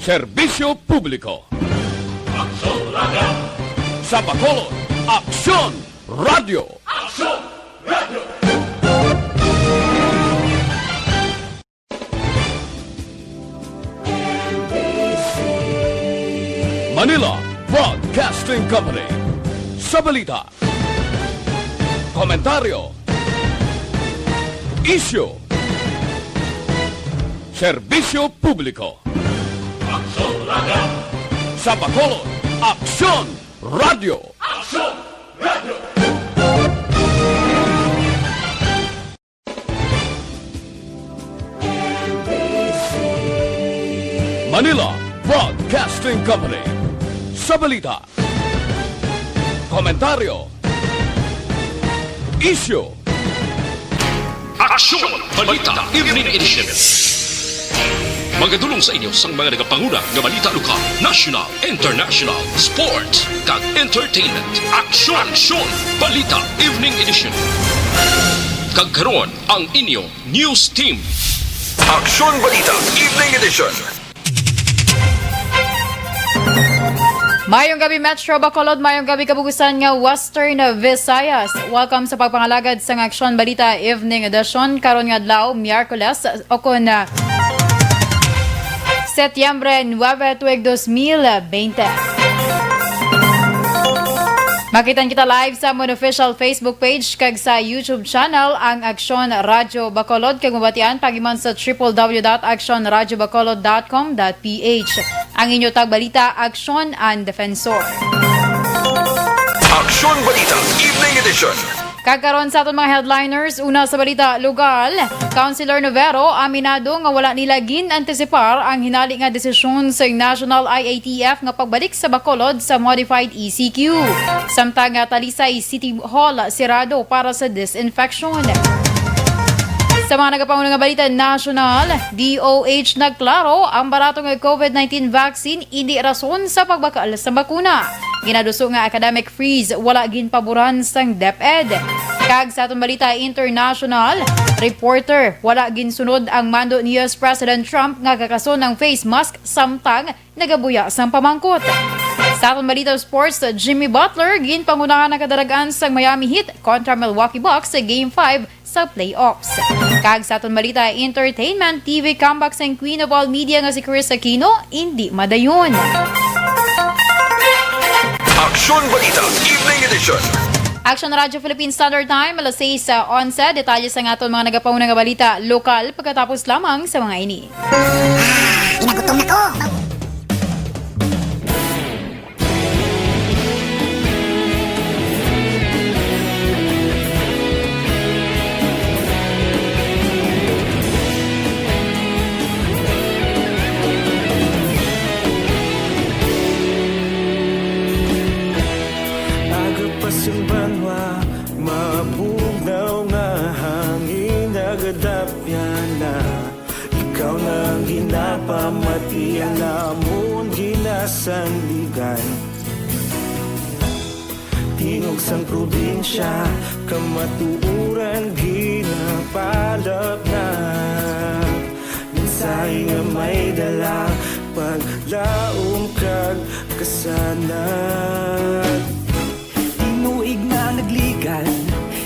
Serbisyo Publiko. Aksyon Radio! Sa Bacolod, Aksyon Radio! Aksyon Radio! Manila Broadcasting Company. Sa balita, komentaryo, isyu, serbisyo publiko. Aksyon Radio! Sa Bacolod, Aksyon Radio! Aksyon Radio! Manila Broadcasting Company. Sa balita, komentaryo, isyu, Aksyon! Balita Evening Edition. Magadulong sa inyo sang mga nagapanguna ng balita lokal, national, international, sports, kag entertainment. Aksyon! Aksyon! Balita Evening Edition. Kag karon ang inyong news team. Aksyon Balita Evening Edition. Mayong gabi Metro Bacolod, mayong gabi kabugusan nga Western Visayas. Welcome sa pagpangalagad sa Aksyon Balita Evening Edition. Karon nga adlaw, Miyerkules, okon na Setyembre 9, 2020. Makitan kita live sa amon official Facebook page kag sa YouTube channel ang Aksyon Radio Bacolod kag mabatian pagiman sa www.aksyonradiobacolod.com.ph. Ang inyo tagbalita, Aksyon and Defensor. Aksyon Balita Evening Edition. Kagkaroon sa aton mga headliners, una sa balita lokal, Councilor Novero aminado nga wala nila gin-antisipar ang hinali nga desisyon sa National IATF nga pagbalik sa Bacolod sa modified ECQ. Samtang nga Talisay City Hall sirado para sa disinfection. Sa mga nagapangulang nga balita national, DOH nagklaro ang barato nga COVID-19 vaccine hindi rason sa pagbakal sa bakuna. Ginaduso nga academic freeze, wala ginpaboran sang DepEd. Kag sa atong balita international, reporter, wala ginsunod ang mando ni US President Trump nga kakason ng face mask samtang nagabuya sang pamangkot. Sa atong balita sports, Jimmy Butler ginpangunahan ang kadaragan sang Miami Heat kontra Milwaukee Bucks sa Game 5 sa playoffs. Kag sa atong balita entertainment, TV comeback sang Queen of all media nga si Chris Aquino, hindi madayon. Aksyon Balita Evening Edition. Action Radio Philippine Standard Time, alas 6:11. Detalye sa aton mga nagapauna nga balita lokal pagkatapos lamang sa mga ini. Inagutom na ko! Banwa, mapugnaw nga hangin nagadapyan na ikaw nang ginapamatian namon ginasanligan. Tingog sang probinsya, kamatuuran ginapalap na minsay nga may dala paglaom kag kasanat. Inuig na nagligan,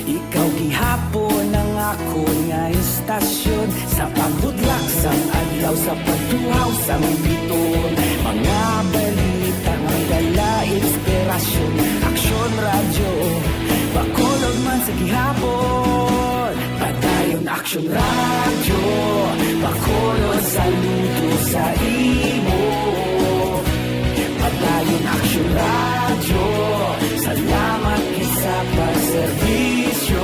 ikaw gihapon ang ako nga istasyon. Sa pagbudlak sang adlaw, sa pagtuhaw sang biton, mga balita nga dala inspirasyon. Aksyon Radio, Bacolod man sa gihapon. Padayon Aksyon Radio, Bacolod saludo sa imo. Padayon Aksyon Radio, salamat sa pagserbisyo.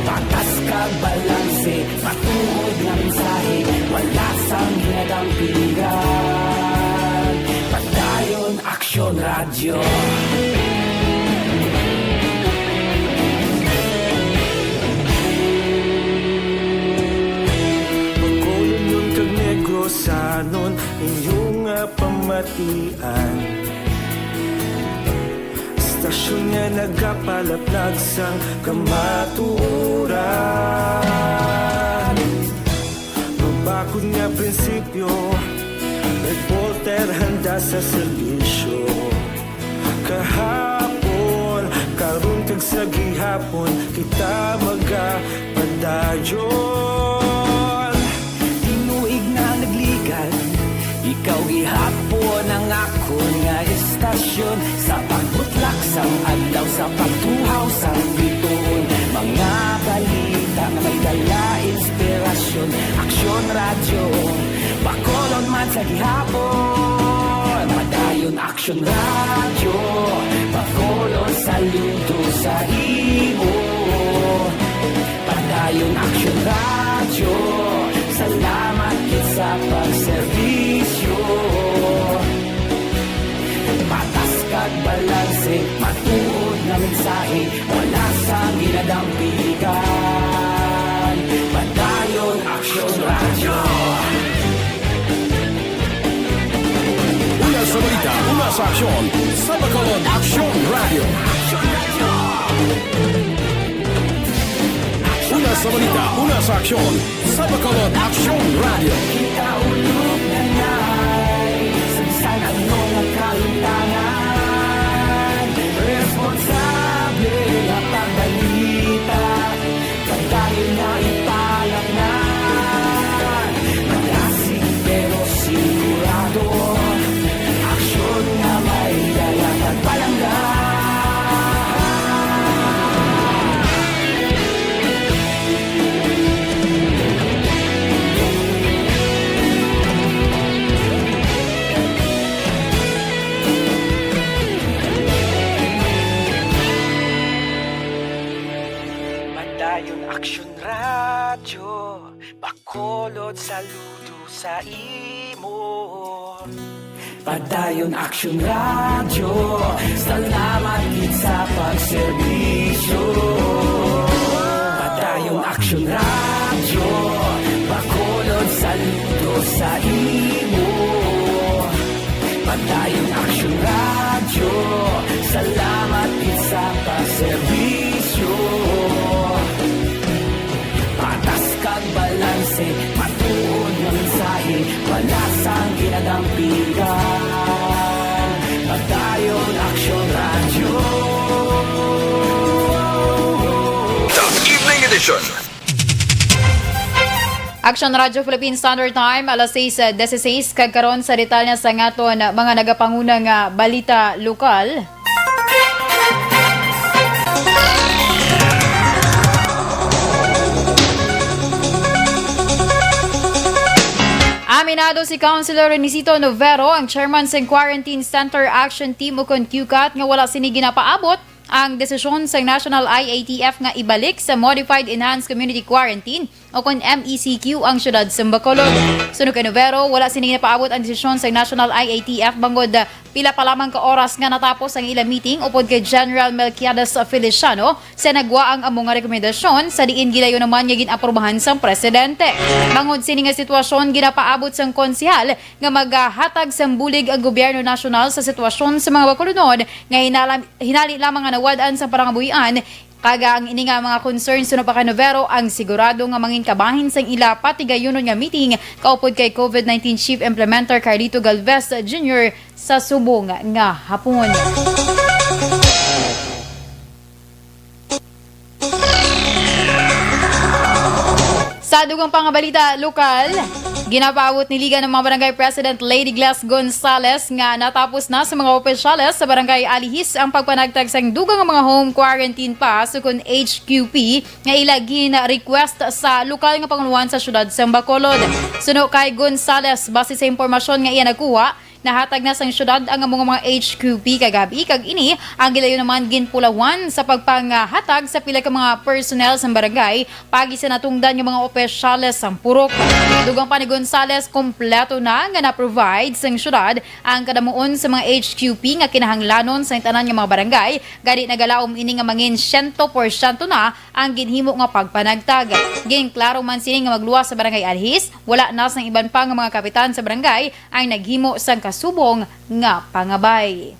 Patas kag balanse, patuod nga mensahe, wala sang ginadampingan. Padayon Aksyon Radio. Bacolod nun kag Negrosanon, inyong pamatian. Stasyon nga nagapalaplag sang kamaturan. bakod nga prinsipyo, reporter handa sa serbisyo. Kahapon, karon kag sa gihapon, kita magapadayon. Tinuig na nagligan, ikaw gihapon ang ako nga estasyon. Sa pagbutlak sang adlaw, sa pagtuhaw sang biton, mga balita nga may dala inspirasyon. Aksyon radyo, Bacolod man sa gihapon. Padayon Aksyon radyo, Bacolod saludo sa imo. Padayon Aksyon radyo, salamat kit sa pagserbisyo. Patas kag balanse, matuod na mensahe, wala sa ginadampigan. Padayon Aksyon radyo. Una sa balita, una sa aksyon, sa Bacolod Aksyon Radio. Una sa balita, una sa aksyon, sa Bacolod Aksyon Radio. Kita ulog na na'y sansan at mga kalintangan. Responsable na pagbalita, pagdahil na ipalak na. Malasig pero sigurado, aksyon na may dala pagpalanggan. Padayon Aksyon radyo, Bacolod saludo sa imo. Padayon Aksyon radyo, salamat gid sa pagserbisyo. Padayon Aksyon radyo, Bacolod saludo sa imo. Padayon Aksyon radyo, salamat gid sa pagserbisyo. Patas kag balanse, matuod nga mensahe, wala sang ginadampigan. Padayon Aksyon radyo. The Evening Edition. Aksyon Radio Philippine Standard Time, alas 6:16 kagkaron sa detalya sa ngaton mga nagapangunang balita lokal. Aminado si Councilor Renisito Novero, ang chairman sa Quarantine Center Action Team ukon QCAT, nga wala sini ginapaabot ang desisyon sa National IATF nga ibalik sa Modified Enhanced Community Quarantine o kung MECQ ang syudad sa Bacolod. Sunog kay Novero, wala sini ginapaabot ang desisyon sa National IATF bangod pila pa lamang ka oras nga natapos ang ilang meeting upod kay General Melquiades Feliciano sa nagwa ang among rekomendasyon sa diin gilayo naman nga ginaprobahan sang presidente. Bangod sini nga sitwasyon ginapaabot sang konsehal nga maghatag sang bulig ang gobyerno nasyonal sa sitwasyon sa mga Bacolodon nga hinali lamang nga nawadaan sa parangabuhian. Kaga ang ini nga mga concerns suno pa kay Novero ang sigurado nga mangin kabahin sang ila patigayunon nga meeting kaupod kay COVID-19 Chief Implementer Carlito Galvez Jr. sa subong nga hapon. Sa dugang pangabalita lokal, ginapaabot ni Liga ng mga Barangay President Lady Glass Gonzales nga natapos na sa mga opisyales sa Barangay Alihis ang pagpanagtag sa dugang mga home quarantine pass sukon HQP nga ilagin request sa lokal nga panguluhan sa syudad sa Bacolod. Suno kay Gonzales, base sa impormasyon nga iya nagkuha, nahatag na sang syudad ang mga HQP kagabi kag ini ang gilayo naman ginpulawan sa pagpanghatag sa pila ka mga personnel sa barangay pagi sa natungdan yung mga opisyales sang purok. Dugang pa ni Gonzales, kompleto na nga na-provide sang syudad ang kadamuon sa mga HQP nga kinahanglanon sa tanan nga mga barangay. Gadi nagalaom ini nga mangin 100% na ang ginhimo nga pagpanagtag. Ginklaro man sini nga magluwas sa barangay Alhis, wala na sang iban pa nga mga kapitan sa barangay ang naghimo sang subong nga pangabay.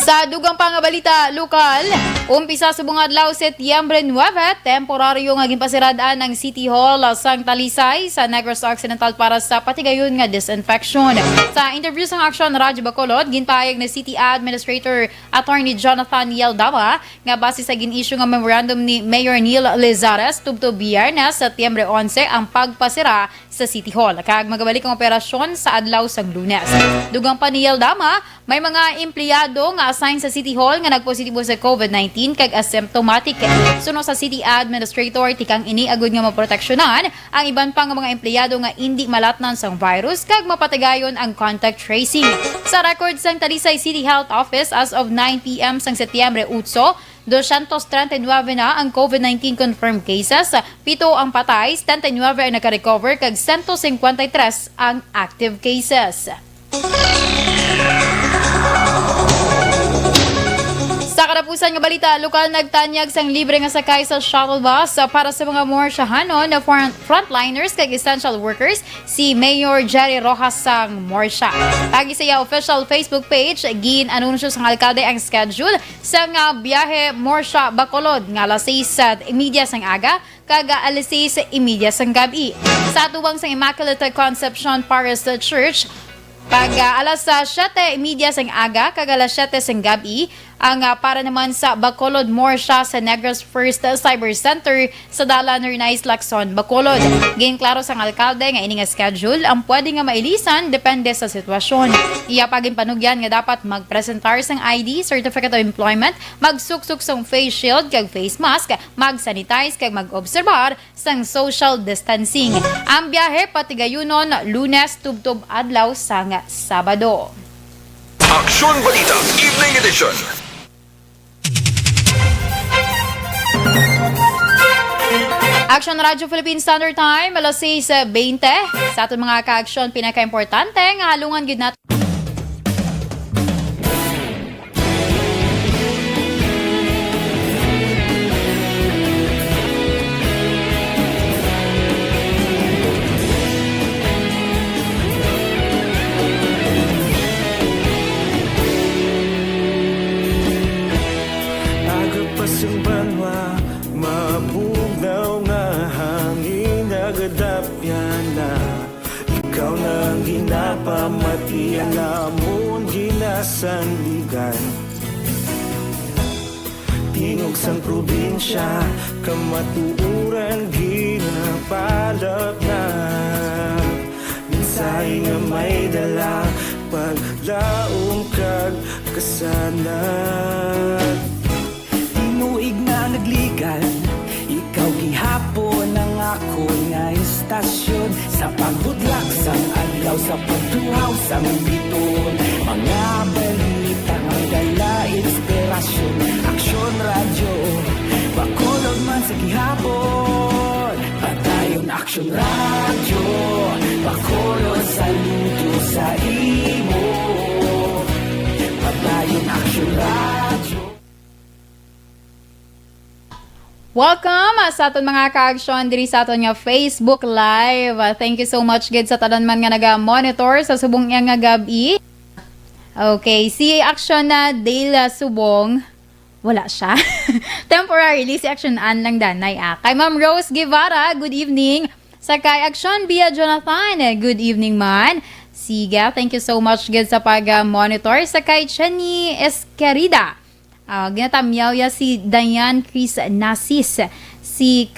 Sa dugang pangabalita lokal, umpisa sa bunga adlaw Setyembre 9, temporaryo nga ginpasiradaan ng City Hall sang Talisay sa Negros Occidental para sa patigayon nga disinfection. Sa interview sa Aksyon Radyo Bacolod, ginpahayag na City Administrator Attorney Jonathan Yeldama nga base sa gin-issue nga memorandum ni Mayor Neil Lizares tubtob Biyernes, Setyembre 11 ang pagpasira sa City Hall. Kag magabalik ang operasyon sa adlaw sang Lunes. Dugang pa ni Yeldama, may mga empleyado nga assign sa City Hall nga nagpositibo sa COVID-19 kag asymptomatic. Suno sa City Administrator, tikang iniagod nga maproteksyonan ang iban pang mga empleyado nga hindi malatnan sang virus kag mapatagayon ang contact tracing. Sa record sang Talisay City Health Office as of 9 p.m. sang Setyembre 8, 239 na ang COVID-19 confirmed cases, 7 ang patay, 79 ang naka-recover, kag 153 ang active cases. Sa katapusan nga balita, lokal nagtanyag sang libre nga sakay sa shuttle bus para sa mga morsyahanon na frontliners kag essential workers si Mayor Jerry Rojas sang Morsya. Agi sa iya official Facebook page, gin-anunsyo sang alkalde ang schedule sang biyahe Morsya Bacolod nga alas 6:30 sang aga kag alas 6:30 sang gabi. Sa tuwang sang Immaculate Conception Paris Church, pag alas 7:30 sang aga kag alas 7 sang gabi, ang para naman sa Bacolod Morsya sa Negros First Cyber Center sa Dalan Nernais Lacson, Bacolod. Gain klaro sang alkalde nga ini nga schedule ang pwede nga mailisan depende sa sitwasyon. Iya pagin panugyan nga dapat magpresentar sang ID, Certificate of Employment, magsuksok sang face shield kag face mask, mag-sanitize kag mag-obserbar sang social distancing. Ang biyahe patigayunon Lunes tubtob adlaw sang Sabado. Aksyon Balita Evening Edition. Action Radio Philippine Standard Time, alas 6:20. Sa ating mga ka-aksyon, pinaka-importante, nga halungan gid natin. Aga pa sing banwa, mabugnaw nga hangin nagadapyan na. Ikaw nang ginapamatian namon ginasandigan. Tingog sang probinsya, kamatuuran ginapalap na. Minsay nga may dala, paglaong kag kasanat. Tinuig na nagligan, ikaw gihapon ang ako nga istasyon. Sa pagbudlak sang adlaw, sa pagtuhaw sang biton, mga balita ang dala inspirasyon. Aksyon Radyo Bacolod man sa gihapon, patayon Aksyon Radyo Bacolod, saludo sa imo. Patayon Aksyon Radyo. Welcome sa aton mga ka-aksyon diri sa aton nga Facebook Live. Thank you so much gid sa tanan man nga naga-monitor sa subong nga gabi. Okay, si Aksyon na Dale Subong, wala siya. Temporarily, si Aksyon An lang danay. Kay Ma'am Rose Guevara, good evening. Sa kay Aksyon Bia Jonathan, good evening man. Siga, thank you so much gid sa pag-monitor. Sa kay Chani Escarida, ginatamyaw ya si Diane Chris Nasis, si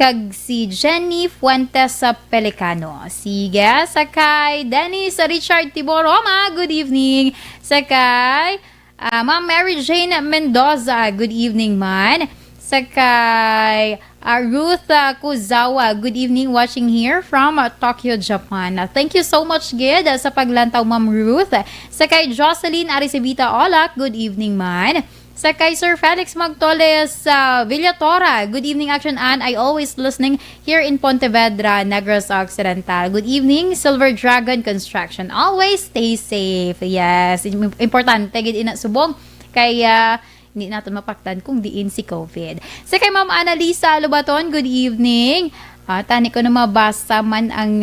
Jenny Fuentes sa Pelicano. Sige, sakay Dennis Richard Tiboroma, good evening. Sakay Ma'am Mary Jane Mendoza, good evening man. Sakay Ruth Kuzawa, good evening, watching here from Tokyo, Japan. Thank you so much gid sa paglantaw Ma'am Ruth. Sakay Jocelyn Arisebita Olak, good evening man. Sa kay Sir Felix Magtoles sa Villatora, good evening Action Ann. I always listening here in Pontevedra, Negros Occidental. Good evening Silver Dragon Construction. Always stay safe. Yes, importante gid ina subong kaya hindi natin mapaktan kung diin si COVID. Sa kay Ma'am Annalisa Lubaton, good evening. Tani ko na mabasa man ang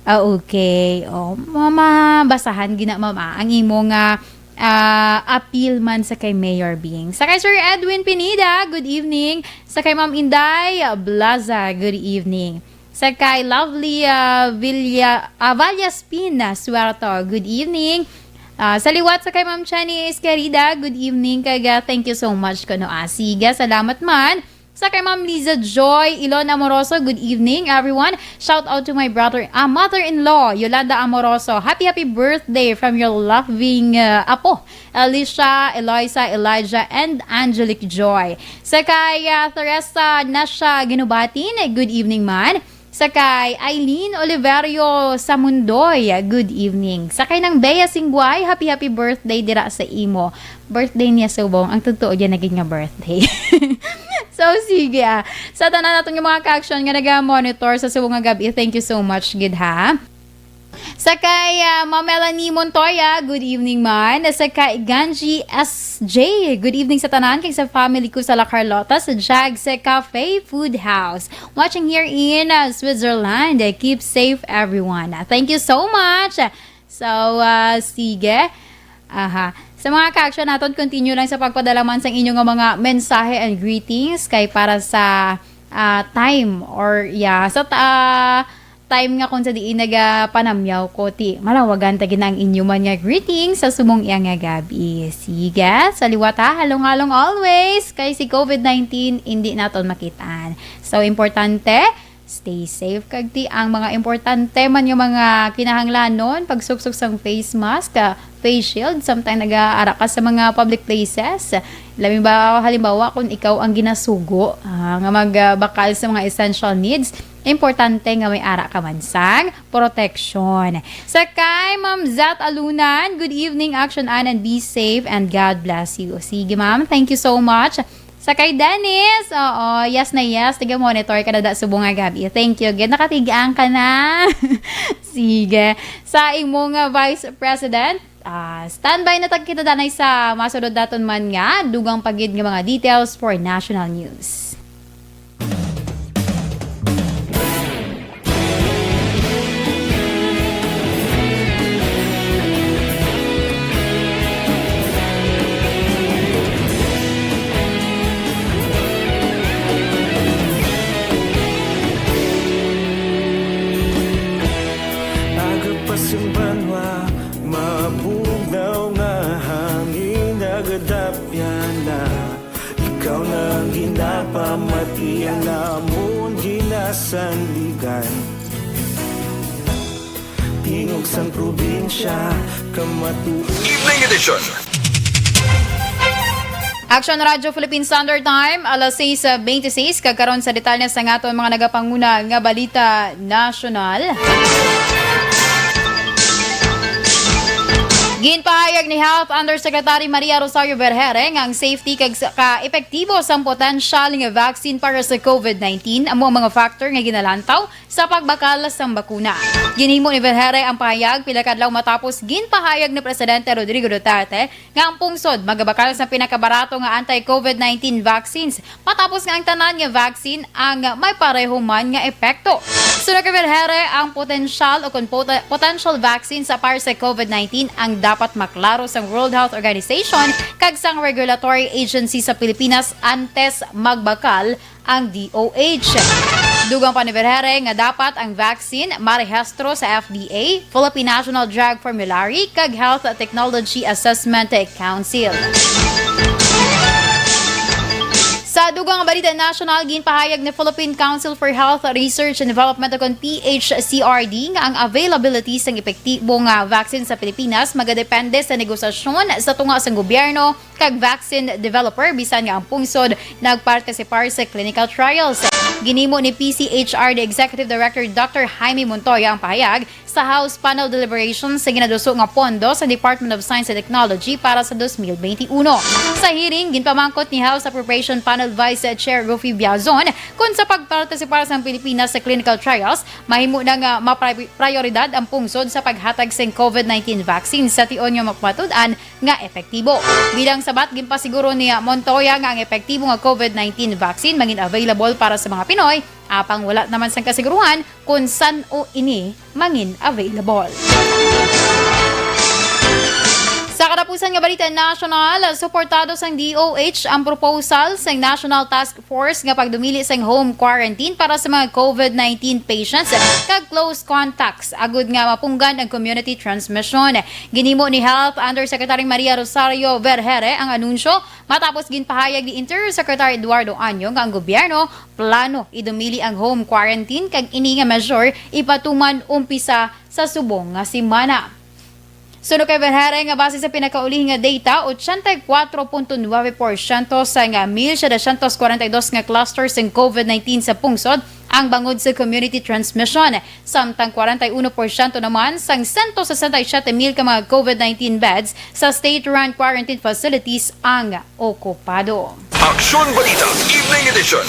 okay. Mama, basahan gina mama ang imong appeal man sa kay Mayor Bing. Sa kay Sir Edwin Pinida, good evening. Sa kay Ma'am Inday Blaza, good evening. Sa kay Lovely Valyaspina Suerto, good evening. Sa liwat sa kay Ma'am Chani Escarida, good evening. Kaga, thank you so much ko no asiga. Salamat man. Sa kay Ma'am Liza Joy Ilon Amoroso, good evening everyone. Shout out to my mother-in-law, Yolanda Amoroso. Happy birthday from your loving apo, Alicia, Eloisa, Elijah, and Angelic Joy. Sa kay Teresa Nasha Ginubatin, good evening man. Sa kay Eileen Oliverio Samundoy, good evening. Sa kay ng Bea Singguay, happy birthday dira sa imo. Birthday niya subong, ang totoo diyan naging nga birthday. So sige sa tanan naton yung mga ka-action nga naga-monitor sa subong nga gabi, thank you so much gid ha. Sa kay Ma'am Melanie Montoya, good evening man. Sa kay Ganji SJ, good evening sa tanan kay sa family ko sa La Carlota sa Jags Cafe Food House. Watching here in Switzerland. Keep safe everyone. Thank you so much. So, sige. Sa mga ka-action naton, continue lang sa pagpadala man sa inyong mga mensahe and greetings kay para sa time or sa time nga kung sa diin panamyaw ko ti malawagan tagin ang inyo man nga greetings sa sumong iya nga gabi. Sige, sa liwat halong-halong always kay si COVID-19 hindi naton makitaan. So importante, stay safe kagti ang mga importante man yung mga kinahanglanon, pagsuksok sang face mask, face shield, sometimes nag-aara ka sa mga public places. Laming ba halimbawa kung ikaw ang ginasugo nga magbakal sa mga essential needs, importante nga may ara ka man sang protection. Sa kay Ma'am Zat Alunan, good evening, action on and be safe and God bless you. Sige ma'am, thank you so much. Sa kay Dennis, yes na yes, tiga-monitor ka na subong nga gabi. Thank you. Again, nakatigaan ka na. Sige. Sa imong Vice President, standby na tag kita danay sa masunod daton man nga, dugang pagid nga mga details for national news. Simbanwa, mabugaw nga hangin nagadapyan na. Ikaw na ginapamati ang namon ginasanligan. Tingog sang probinsya, kamatu. Evening edition. Action Radio Philippine Standard Time, alas 6:26, kagkaroon sa detalye sa ngaton mga nagapanguna nga balita nasyonal. Ginpahayag ni Health Undersecretary Maria Rosario Vergere nga ang safety kag ka-epektibo sa potensyal nga vaccine para sa COVID-19 amo ang mga factor nga ginalantaw sa pagbakal sa bakuna. Ginhimo ni Vergere ang pahayag pila kadlaw matapos ginpahayag ni Presidente Rodrigo Duterte nga ang pungsod magabakal sa pinakabarato nga anti-COVID-19 vaccines matapos nga ang tanan nga vaccine ang may pareho man nga epekto. Sunod kay Vergere, ang potential vaccine sa para sa COVID-19 ang dapat maklaro sa World Health Organization kag sang regulatory agency sa Pilipinas antes magbakal ang DOH. Dugang pa ni Vergere nga dapat ang vaccine marehistro sa FDA, Philippine National Drug Formulary kag Health Technology Assessment Council. Sa dugang balita national, ginpahayag ni Philippine Council for Health Research and Development o PHCRD nga ang availability sang epektibo nga vaccine sa Pilipinas magadepende sa negosasyon sa tunga sang gobyerno kag vaccine developer bisan nga ang pungsod nagpartisipar sa clinical trials. Ginimo ni PCHRD Executive Director Dr. Jaime Montoya ang pahayag sa House Panel Deliberations sa ginaduso nga pondo sa Department of Science and Technology para sa 2021. Sa hearing, ginpamangkot ni House Appropriation Panel Vice Chair Rufi Biazon kung sa pagpartisipar sa Pilipinas sa clinical trials, mahimo na nga maprioridad ang pungsod sa paghatag sa COVID-19 vaccine sa tion nga makmatud-an nga epektibo. Bilang sabat, ginpasiguro ni Montoya nga ang epektibo nga COVID-19 vaccine maging available para sa mga Pinoy, apang wala naman sang kasiguruhan kung san o ini mangin available. Sa katapusan nga balita national, suportado sang DOH ang proposal sa National Task Force nga pagdumili sang home quarantine para sa mga COVID-19 patients kag close contacts agud nga mapunggan ang community transmission. Ginimo ni Health Undersecretary Maria Rosario Vergere ang anunsyo matapos ginpahayag ni Undersecretary Eduardo Año nga ang gobyerno plano idumili ang home quarantine kag ini nga measure ipatuman umpisa sa subong nga semana. Sunod kay Vergere nga base sa pinakauli nga data, 84.9% sa nga 1,742 nga clusters ng COVID-19 sa pungsod ang bangod sa community transmission. Samtang 41% naman sang 167,000 ka mga COVID-19 beds sa state-run quarantine facilities ang okupado. Aksyon Balita Evening Edition.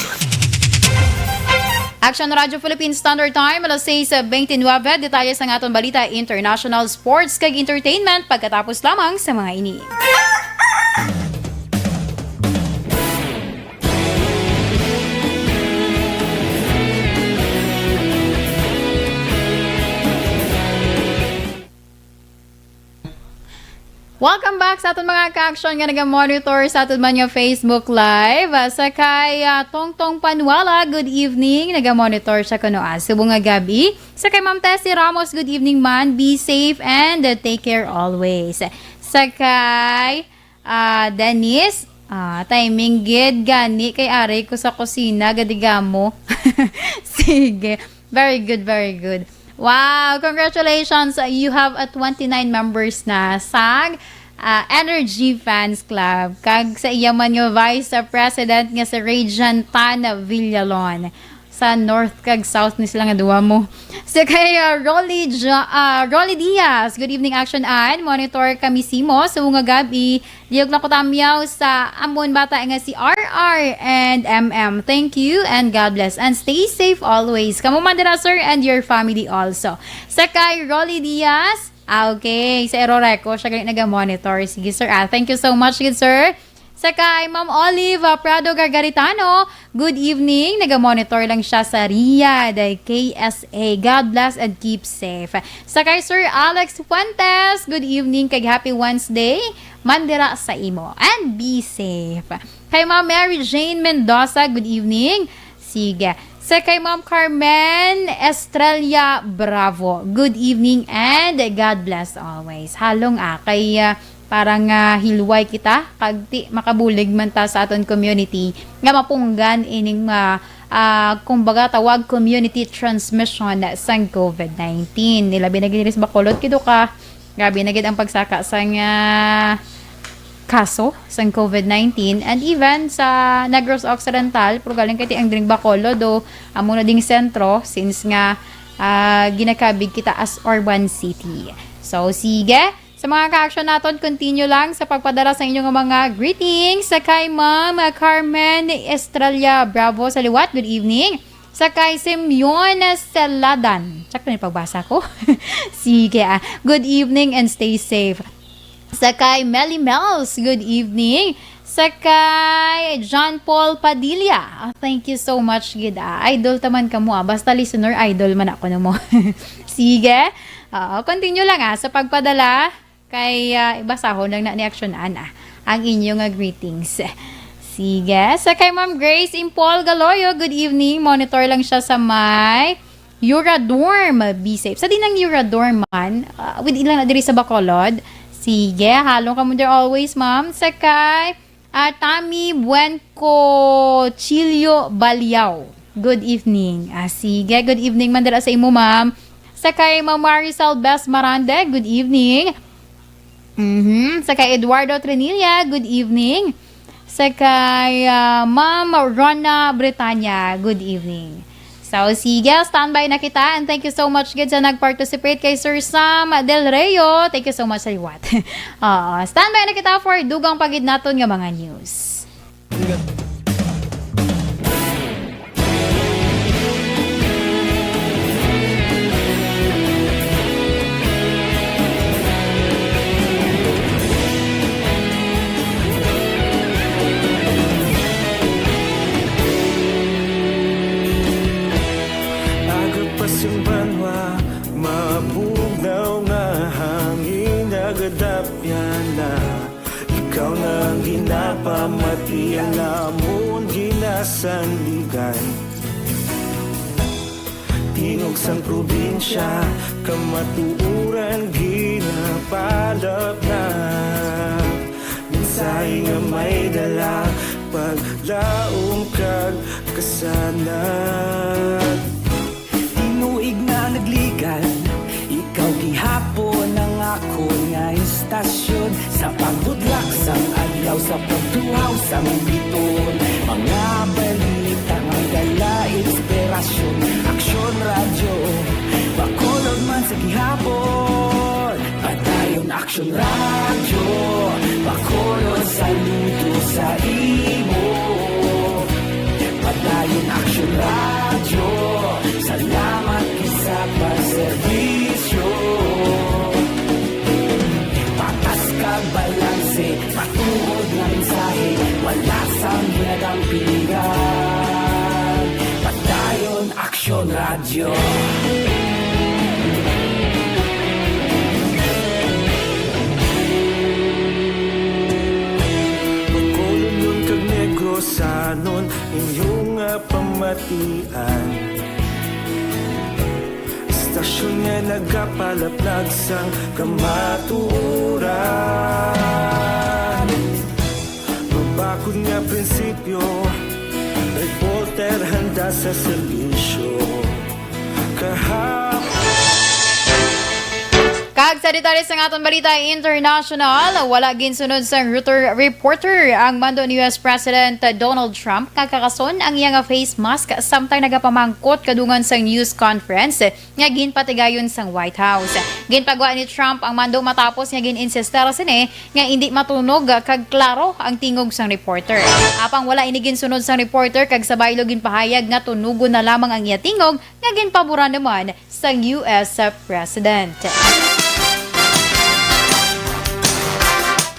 Action Radio Philippine Standard Time, alas 6:29. Detalye sa aton balita, international sports kag entertainment pagkatapos lamang sa mga ini. Welcome back sa aton mga ka-action nga naga-monitor sa aton man nga Facebook Live. Sa kay Tongtong Panuala, good evening. Naga-monitor siya kuno subong nga gabi. Sa kay Ma'am Tessie Ramos, good evening man. Be safe and take care always. Sa kay Dennis, timing gid gani kay ari ko sa kusina gadigamo. Sige. Very good, very good. Wow, congratulations. You have a 29 members na sa Energy Fans Club. Kag sa iyaman yung Vice President nga si Regian Tan Villalon. Sa North kag South ni sila nga duwa mo. So kay Rolly Diaz, good evening action and monitor kami simo sa mga gabi. Diyog lang ko tamyaw sa amon bata nga si RR and MM. Thank you and God bless. And stay safe always. Kamu man dira sir and your family also. Sa kay Rolly Diaz, okay. Sa Eroreco, siya galing naga-monitor. Sige sir, thank you so much good sir. Sa kay Ma'am Olive Prado Gargaritano, good evening. Naga-monitor lang siya sa Riyadh, KSA. God bless and keep safe. Sa kay Sir Alex Fuentes, good evening. Kay Happy Wednesday. Mandira sa imo. And be safe. Kay Ma'am Mary Jane Mendoza, good evening. Sige. Sa kay Ma'am Carmen Estrella Bravo, good evening and God bless always. Halong kay parang hilway kita kagti makabulig man ta sa aton community nga mapunggan ining kumbaga tawag community transmission sa COVID-19 nila binagiliris bakolod kido ka grabe na gid ang pagsaka sa kaso sa COVID-19 and even sa Negros Occidental pero galing kay ang dring bakolod do amo na ding sentro since nga ginakabig kita as urban city. So sige. Sa mga ka-action natin, continue lang sa pagpadala sa inyong mga greetings. Sa kay Ma'am Carmen Estrella Bravo sa liwat, good evening. Sa kay Simeon Celadan, check na yung pagbasa ko. Sige, good evening and stay safe. Sa kay Melly Mels, good evening. Sa kay John Paul Padilla, thank you so much, gid. Idol taman ka mo, basta listener, idol man ako na mo. Sige, continue lang sa pagpadala. Kay ibasahon lang na ni aksyonan ang inyong greetings. Sige. Sa kay Ma'am Grace Impol Galoyo, good evening. Monitor lang siya sa may Euradorm. Be safe. Sa din ng Euradorm man, with ilang na diri sa Bacolod. Sige. Halong ka mo there always, ma'am. Sa kay Tami Buenco Chilio Baliao. Good evening. Sige. Good evening man dira sa imo, ma'am. Sa kay Ma'am Marisol Bes Marande, good evening. Sa kay Eduardo Trinilla, good evening. Sa kay Ma'am Rona Bretanya, good evening. So, sige, standby na kita and thank you so much gid sa nag-participate kay Sir Sam Del Reo. Thank you so much sa liwat. Standby na kita for dugang pagid naton nga mga news. Simbanwa, mapugnaw nga hangin, nagadapyan na Di alamon ginasanligan Tingog sang probinsya Kamatuuran ginapalap na Minsay nga may dala Paglaom kag kasanat Tinuig na nagligan Ikaw gihapon ang ako nga istasyon Sa pagdudlak sang adlaw Sa pagtuhaw sang biton Mga balita ang dala inspirasyon Aksyon radyo Bacolod man sa gihapon Padayon aksyon radyo Bacolod saludo sa imo Padayon aksyon radyo Salamat sa pagserbisyo Patas kag balanse Patuod na mensahe Wala sang ginadang pilihan Padayon aksyon radyo Bacolod nun kag Negrosanon Inyong nga pamatian Istasyon nga nagapalaplag sang kamatuuran Mabakod nga prinsipyo Reporter handa sa serbisyo Kahapon Kag sa detalye sa aton balita international, wala ginsunod sa reporter ang mando ni US President Donald Trump kagkakason ang iyang face mask samtang nagapamangkot kadungan sa news conference nga ginpatigayon sa White House. Ginpagwa ni Trump ang mando matapos nga gininsistera sini nga hindi matunog kag klaro ang tingog sang reporter. Apang wala ini ginsunod sang reporter kag sabay lo ginpahayag nga tunugon na lamang ang iya tingog nga ginpaboran naman sa US President.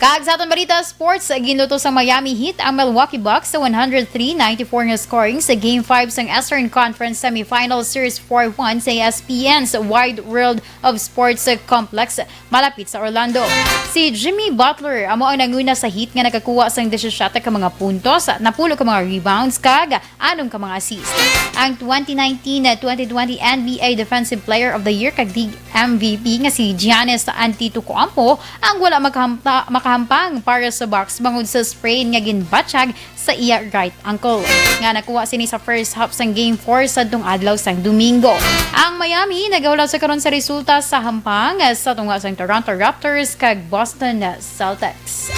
Kag sa atong balita sports, ginuto sa Miami Heat ang Milwaukee Bucks sa 103-94 nga scoring sa Game 5 sang Eastern Conference Semifinal Series 4-1 sa ESPN's Wide World of Sports Complex malapit sa Orlando. Si Jimmy Butler amo ang nanguna sa Heat nga nakakuha sang 17 ka mga puntos, napulo ka mga rebounds kag 6 ka mga assist. Ang 2019-2020 NBA Defensive Player of the Year kag League MVP nga si Giannis Antetokounmpo ang wala makahampang para sa Bucks bangod sa sprain nga ginbatsyag sa iya right ankle. Nga nakuha sini sa first half sang Game 4 sadtong adlaw sang Domingo. Ang Miami nagawala sa karon sa resulta sa hampang sa tunga sang Toronto Raptors kag Boston Celtics.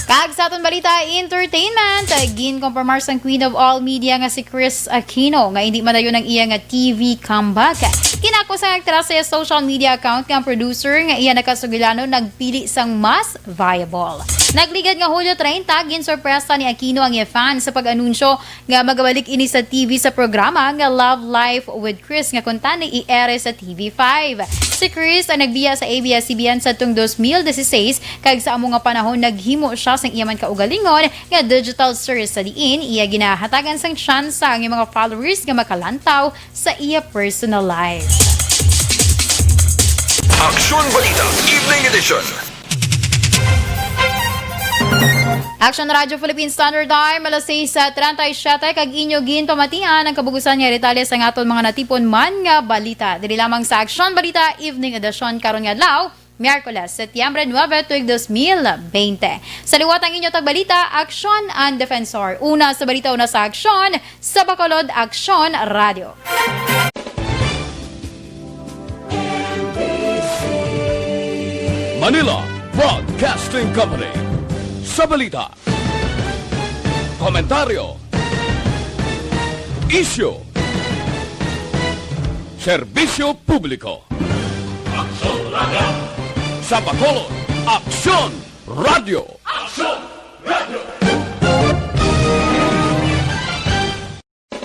Kag sa aton balita entertainment, ginkompormar sang Queen of All Media nga si Chris Aquino nga hindi madayon ang iya nga TV comeback. Kinako sa nagtira sa social media account nga producer nga iya nakasugilano nagpili sang mas viable. Nagligad nga Hulyo 30, ginsorpresa ni Aquino ang iya fans sa pag-anunsyo nga magabalik ini sa TV sa programa nga Love Life with Chris nga kunta ni i-ere sa TV5. Si Chris ang nagbiya sa ABS-CBN sa tung 2016 kag sa amo nga panahon naghimo siya sang iya man kaugalingon nga digital series sa diin iya ginahatagan sang chance ang iyang mga followers nga makalantaw sa iya personal life. Aksyon Balita Evening Edition. Action Radio Philippine Standard Time, alas 6:37 kag inyo ginpamatian ang kabugusan nga detalye sa aton mga natipon man nga balita. Dili lamang sa Action Balita Evening Edition karon nga adlaw, Miyerkules, Setyembre 9, tuig 2020. Sa liwat ang inyo tagbalita, Action and Defensor. Una sa balita, una sa Action, sa Bacolod Action Radio. Manila Broadcasting Company. Sa balita, komentaryo, isyu, serbisyo publiko. Aksyon Radio! Sa Bacolod, Aksyon Radio! Aksyon